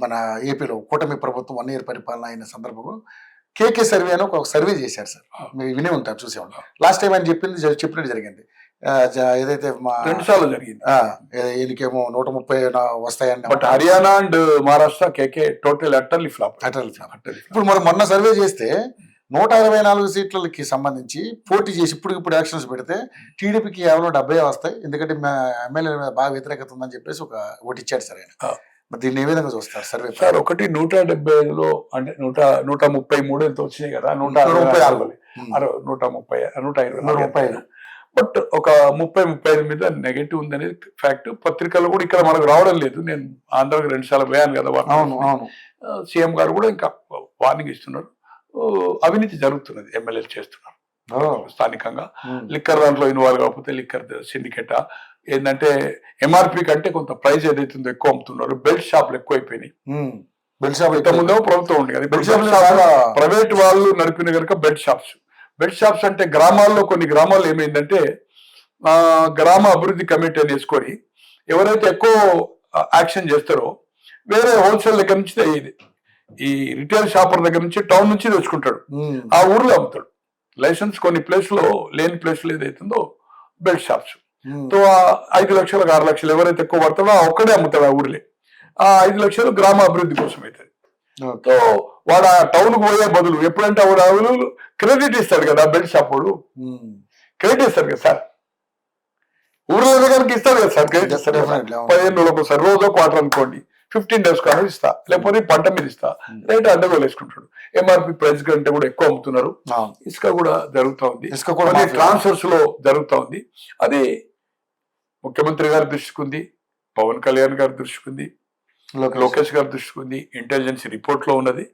మన ఏపీలో కూటమి ప్రభుత్వం 1 ఇయర్ పరిపాలన అయిన సందర్భంలో కేకే సర్వే అని ఒక సర్వే చేశారు సార్. మీరు వినే ఉంటారు, చూసే ఉంటారు. లాస్ట్ టైం ఆయన చెప్పినట్టు జరిగింది. ఏదైతే మా 2 సార్లు జరిగింది. ఈయనకేమో 130 వస్తాయండి. But Haryana and Maharashtra KK total utterly flop. ఇప్పుడు మరి మొన్న సర్వే చేస్తే 124 సీట్లకి సంబంధించి పోటీ చేసి ఇప్పుడు యాక్షన్స్ పెడితే టీడీపీకి కేవలం 70 వస్తాయి, ఎందుకంటే ఎమ్మెల్యేల మీద బాగా వ్యతిరేకత ఉందని చెప్పేసి ఒకటి ఇచ్చాడు సార్ ఆయన. మరి దీన్ని ఏ విధంగా చూస్తారు సర్వే? సార్ 175లో అంటే 133 ఎంత వచ్చినాయి కదా, 135. బట్ ఒక 30-35 మీద నెగటివ్ ఉందనేది ఫ్యాక్ట్. పత్రికల్లో కూడా ఇక్కడ మనకు రావడం లేదు. నేను ఆంధ్రాకి 2 సార్లు పోయాను కదా, సీఎం గారు కూడా ఇంకా వార్నింగ్ ఇస్తున్నారు. అవినీతి జరుగుతున్నది, ఎమ్మెల్యేలు చేస్తున్నారు స్థానికంగా. లిక్కర్ దాంట్లో ఇన్వాల్వ్ కాకపోతే లిక్కర్ సిండికేట్ ఏంటంటే ఎంఆర్పి కంటే కొంత ప్రైస్ ఏదైతుందో ఎక్కువ అమ్ముతున్నారు. బెల్ట్ షాపులు ఎక్కువైపోయినాయి. బెల్ట్ షాప్ ముందో ప్రభుత్వం ఉంది కదా, బెల్ట్ షాప్ ప్రైవేట్ వాళ్ళు నడిపిన కనుక బెల్ట్ షాప్స్ అంటే గ్రామాల్లో కొన్ని గ్రామాల్లో ఏమైందంటే గ్రామ అభివృద్ధి కమిటీ అని వేసుకొని ఎవరైతే ఎక్కువ యాక్షన్ చేస్తారో వేరే హోల్సేల్ దగ్గర నుంచి అయ్యేది, ఈ రిటైల్ షాపర్ దగ్గర నుంచి టౌన్ నుంచి తెచ్చుకుంటాడు, ఆ ఊర్లో అమ్ముతాడు. లైసెన్స్ కొన్ని ప్లేస్ లో లేని ప్లేస్ లో ఏదైతుందో బెల్ట్ షాప్స్ తో 5 లక్షలు 6 లక్షలు ఎవరైతే ఎక్కువ పడతాడో ఒక్కడే అమ్ముతాడు ఆ ఊర్లే. ఆ 5 లక్షలు గ్రామ అభివృద్ధి కోసం అవుతుంది. సో వాడు ఆ టౌన్ కు పోయే బదులు ఎప్పుడంటే వాడు క్రెడిట్ ఇస్తాడు కదా, బెల్ట్ షాప్ వాడు క్రెడిట్ ఇస్తాడు కదా సార్, ఊర్ల దగ్గరికి ఇస్తాడు కదా సార్ క్రెడిట్ ఇస్తాడు. 15 రోజులకు ఒకసారి రోజు క్వార్టర్ అనుకోండి, 15 days కానీ ఇస్తా, లేకపోతే పంట మీద ఇస్తా, రేట్ అడ్డగోలు వేసుకుంటాడు. ఎంఆర్పి ప్రైస్ కంటే కూడా ఎక్కువ అమ్ముతున్నారు. ఇసుక కూడా జరుగుతూ ఉంది, ఇసుక కూడా ట్రాన్స్ఫర్స్ లో జరుగుతూ ఉంది. అది ముఖ్యమంత్రి గారి దృష్టికి ఉంది, పవన్ కళ్యాణ్ గారి దృష్టికి ఉంది, లోకేష్ గారి దృష్టికి ఉంది, ఇంటెలిజెన్స్ రిపోర్ట్ లో ఉన్నది.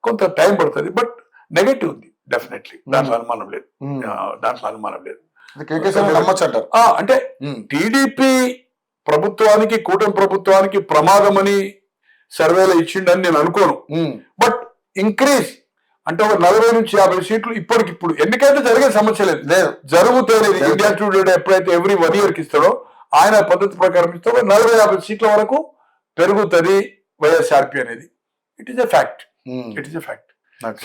కొంత టైం పడుతుంది, బట్ నెగటివ్ ఉంది డెఫినెట్లీ, దాంట్లో అనుమానం లేదు. అంటే టీడీపీ ప్రభుత్వానికి కూటమి ప్రభుత్వానికి ప్రమాదం అని సర్వేలో ఇచ్చిండని నేను అనుకోను. బట్ ఇంక్రీజ్ అంటే ఒక 40 నుంచి 50 సీట్లు ఇప్పటికిప్పుడు ఎన్నికైతే జరిగే సమస్య లేదు, జరుగుతుంది. ఇండియా టుడే ఎప్పుడైతే ఎవ్రీ 1 year కి ఇస్తాడో ఆయన పద్ధతి ప్రకారం ఇస్తాడో 40-50 సీట్ల వరకు పెరుగుతుంది వైఎస్ఆర్పి అనేది. It is a fact.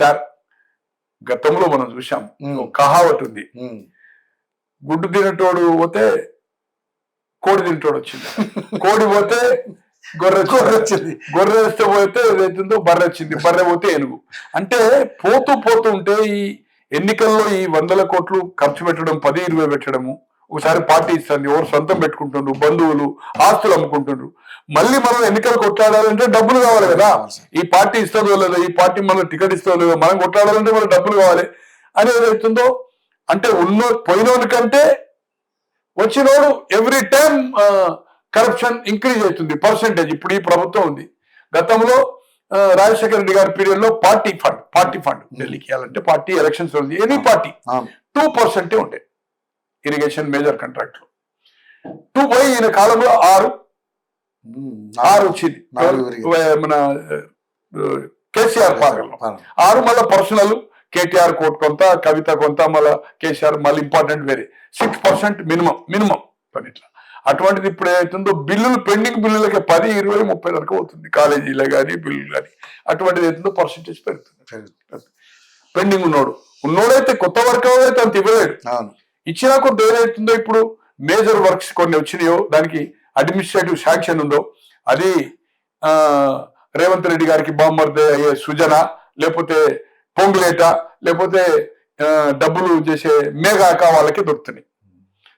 Sir గతంలో మనం చూసాం, కహావత్ ఉంది, గుడ్డు తినటోడు పోతే కోడి తింటోడు వచ్చింది, కోడి పోతే గొర్రె వచ్చింది, గొర్రె వేస్తే పోతే ఏదైతుందో బర్రె వచ్చింది, బర్రె పోతే ఏనుగు. అంటే పోతూ ఉంటే ఈ ఎన్నికల్లో ఈ 100 కోట్లు ఖర్చు పెట్టడం, 10-20 పెట్టడము, ఒకసారి పార్టీ ఇస్తుంది, ఎవరు సొంతం పెట్టుకుంటుండ్రు, బంధువులు ఆస్తులు అమ్ముకుంటుండ్రు. మళ్ళీ మనం ఎన్నికలు కొట్లాడాలంటే డబ్బులు కావాలి కదా, ఈ పార్టీ ఇస్తుందో లేదో, ఈ పార్టీ మనం టికెట్ ఇస్తుందో లేదో, మనం కొట్లాడాలంటే మనకు డబ్బులు కావాలి అని ఏదైతుందో. అంటే పోయినోని కంటే వచ్చినోడు ఎవ్రీ టైం కరప్షన్ ఇంక్రీజ్ అవుతుంది పర్సెంటేజ్. ఇప్పుడు ఈ ప్రభుత్వం ఉంది, గతంలో రాజశేఖర రెడ్డి గారి పీరియడ్ లో పార్టీ ఫండ్ ఢిల్లీకి వెళ్ళాలంటే పార్టీ ఎలక్షన్స్ ఉంది, ఎనీ పార్టీ 2% ఉండే ఇరిగేషన్ మేజర్ కాంట్రాక్ట్ లో 2 పోయి ఈయన కాలంలో 6 వచ్చింది. మన కేసీఆర్ పాలనలో 6, మళ్ళీ పర్సనల్ కేటీఆర్ కోట్ కొంత, కవిత కొంత, మళ్ళీ కేసీఆర్ మళ్ళీ ఇంపార్టెంట్ వేరే 6% మినిమం పని. ఇట్లా అటువంటిది ఇప్పుడు ఏదైతుందో బిల్లులు పెండింగ్ బిల్లులకి 10, 20, 30 వరకు అవుతుంది, కాలేజీలో కానీ బిల్లులు కానీ. అటువంటిది ఏదైతుందో పర్సెంటేజ్ పెరుగుతుంది. పెండింగ్ ఉన్నోడైతే కొత్త వర్క్ అయితే అంత ఇవ్వలేడు, ఇచ్చినా కొంత ఏదైతుందో. ఇప్పుడు మేజర్ వర్క్స్ కొన్ని వచ్చినాయో దానికి అడ్మినిస్ట్రేటివ్ శాంక్షన్ ఉందో అది రేవంత్ రెడ్డి గారికి బామ్మర్దే అయ్యే సుజన, లేకపోతే పొంగులేట, లేకపోతే డబ్బులు చేసే మేఘాక వాళ్ళకి దొరుకుతున్నాయి.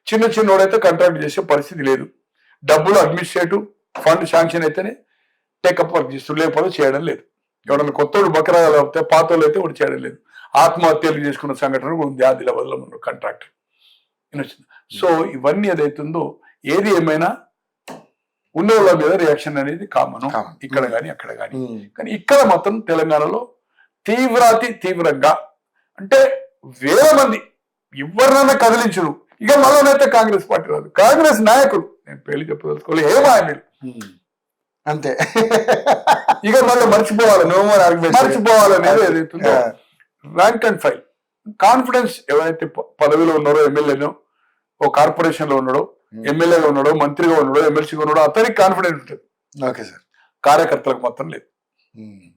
చిన్నోడైతే కాంట్రాక్ట్ చేసే పరిస్థితి లేదు. డబ్బులు అడ్మినిస్ట్రేటివ్ ఫండ్ శాంక్షన్ అయితేనే టేకప్ వర్క్ చేస్తుంది, లేకపోతే చేయడం లేదు. ఎవరైనా కొత్తోడు బకరా లేకపోతే పాతోళ్ళు అయితే ఒకటి చేయడం లేదు. ఆత్మహత్యలు చేసుకున్న సంఘటన కూడా ఉంది ఆదిలాబాద్ లో ఉన్న కాంట్రాక్టర్. సో ఇవన్నీ ఏదైతుందో ఏది ఏమైనా ఉన్న వాళ్ళ మీద రియాక్షన్ అనేది కామన్, ఇక్కడ కానీ అక్కడ కానీ. కానీ ఇక్కడ మాత్రం తెలంగాణలో తీవ్రంగా అంటే వేల మంది ఎవరినైనా కదిలించరు. ఇక మళ్ళీనైతే కాంగ్రెస్ పార్టీ రాదు, కాంగ్రెస్ నాయకులు, నేను పేర్లు చెప్పదలుచుకోవాలి, ఏమాయనలు అంతే. ఇక మళ్ళీ మర్చిపోవాలనేది ఏదైతుందో ర్యాంక్ అండ్ ఫైల్ కాన్ఫిడెన్స్. ఎవరైతే పదవిలో ఉన్నారో, ఎమ్మెల్యేనో, ఓ కార్పొరేషన్ లో ఉన్నాడో, ఎమ్మెల్యేగా ఉన్నాడో, మంత్రిగా ఉన్నాడో, ఎమ్మెల్సీగా ఉన్నాడో, అతనికి కాన్ఫిడెన్స్ ఉంటుంది. Okay sir. కార్యకర్తలకు మాత్రం లేదు.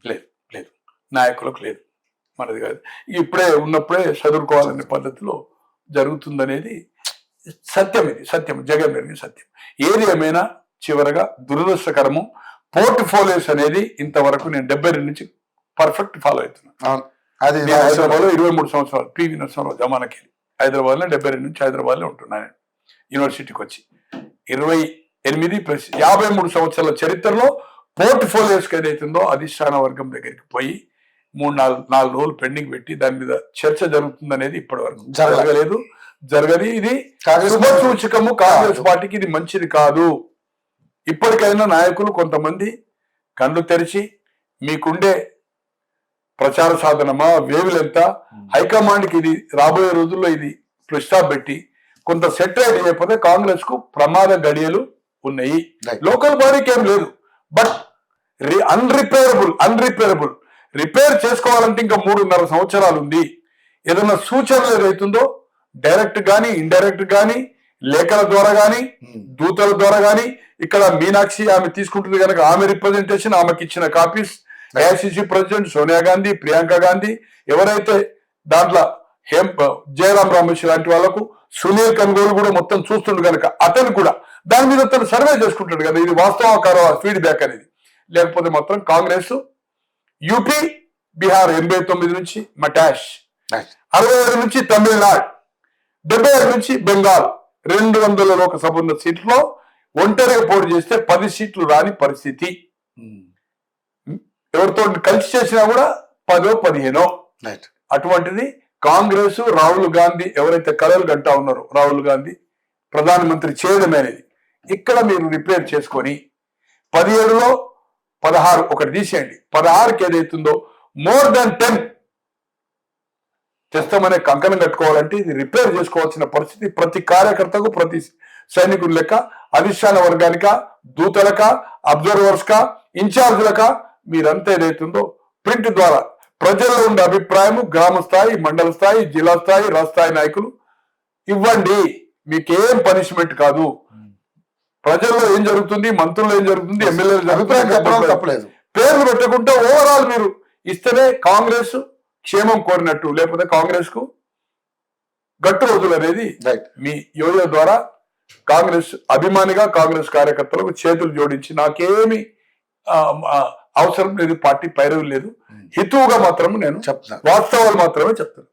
లేదు లేదు, నాయకులకు లేదు, మనది కాదు. ఇప్పుడే ఉన్నప్పుడే చదువుకోవాలనే పద్ధతిలో జరుగుతుందనేది సత్యం. ఇది సత్యం, జగన్ పెరిగిన సత్యం. ఏది ఏమైనా చివరగా దురదృష్టకరము. పోర్ట్ఫోలియోస్ అనేది ఇంతవరకు నేను 72 నుంచి పర్ఫెక్ట్ ఫాలో అవుతున్నాను. అది హైదరాబాద్ లో 23 సంవత్సరాలు పివి నరసింహారావు జమానాకి హైదరాబాద్ లో 72 నుంచి హైదరాబాద్ లో ఉంటున్నాను. యూనివర్సిటీకి వచ్చి 28 + 53 సంవత్సరాల చరిత్రలో పోర్ట్ఫోలియోస్ ఏదైతుందో అధిష్టాన వర్గం దగ్గరికి పోయి 3-4 రోజులు పెండింగ్ పెట్టి దాని మీద చర్చ జరుగుతుందనేది ఇప్పటి వరకు జరగలేదు, జరగది. ఇది సూచకము. కాంగ్రెస్ పార్టీకి ఇది మంచిది కాదు. ఇప్పటికైనా నాయకులు కొంతమంది కళ్ళు తెరిచి మీకుండే ప్రచార సాధనమా, వేవులెంత, హైకమాండ్కి ఇది రాబోయే రోజుల్లో ఇది స్టాప్ పెట్టి కొంత సెట్ రైట్ చేయకపోతే కాంగ్రెస్ ప్రమాద గడియలు ఉన్నాయి. లోకల్ బాడీకి ఏం లేదు, బట్ అన్రిపేరబుల్ రిపేర్ చేసుకోవాలంటే ఇంకా 3.5 సంవత్సరాలు ఉంది. ఏదైనా సూచనలు ఏదైతుందో డైరెక్ట్ గానీ ఇండైరెక్ట్ గానీ లేఖల ద్వారా గానీ దూతల ద్వారా గానీ, ఇక్కడ మీనాక్షి ఆమె తీసుకుంటుంది కనుక ఆమె రిప్రజెంటేషన్, ఆమెకి ఇచ్చిన copies AICC president Sonia Gandhi, Priyanka Gandhi, ఎవరైతే దాంట్లో జయరాం రమేష్ లాంటి వాళ్ళకు సునీల్ కన్గోలు కూడా మొత్తం చూస్తుండు కనుక అతను కూడా దాని మీద అతను సర్వే చేసుకుంటాడు కదా, ఇది వాస్తవ ఫీడ్బ్యాక్ అనేది. లేకపోతే మాత్రం కాంగ్రెస్ యూపీ, బీహార్ 89 నుంచి మటాష్, 65 నుంచి తమిళనాడు, 75 నుంచి బెంగాల్, 200 లోకసభ ఉన్న సీట్లో ఒంటరిగా పోటీ చేస్తే 10 సీట్లు రాని పరిస్థితి. ఎవరితో కలిసి చేసినా కూడా 10-15. అటువంటిది కాంగ్రెస్, రాహుల్ గాంధీ ఎవరైతే కలలు గంటా ఉన్నారో రాహుల్ గాంధీ ప్రధానమంత్రి చేయడం అనేది ఇక్కడ మీరు రిపేర్ చేసుకొని 17లో 16 ఒకటి తీసేయండి, 16కి ఏదైతుందో more than 10 తెస్తామనే కంకణం కట్టుకోవాలంటే ఇది రిపేర్ చేసుకోవాల్సిన పరిస్థితి ప్రతి కార్యకర్తకు, ప్రతి సైనికుల లెక్క, అధిష్టాన వర్గానిక, దూతలక, అబ్జర్వర్స్కా, ఇన్ఛార్జీలక మీరంతా ఏదైతుందో ప్రింట్ ద్వారా ప్రజల్లో ఉండే అభిప్రాయము గ్రామ స్థాయి, మండల స్థాయి, జిల్లా స్థాయి, రాష్ట్ర స్థాయి నాయకులు ఇవ్వండి. మీకేం పనిష్మెంట్ కాదు. ప్రజల్లో ఏం జరుగుతుంది, మంత్రుల్లో ఏం జరుగుతుంది, ఎమ్మెల్యేలు తప్పలేదు. పేర్లు పెట్టకుండా ఓవరాల్ మీరు ఇస్తేనే కాంగ్రెస్ క్షేమం కోరినట్టు, లేకపోతే కాంగ్రెస్ కు గట్టు రోజులు అనేది మీ యోజన ద్వారా కాంగ్రెస్ అభిమానిగా కాంగ్రెస్ కార్యకర్తలకు చేతులు జోడించి నాకేమి అవసరం లేదు, పార్టీ పైరవి లేదు, హితువుగా మాత్రం నేను చెప్తాను, వాస్తవాలు మాత్రమే చెప్తాను.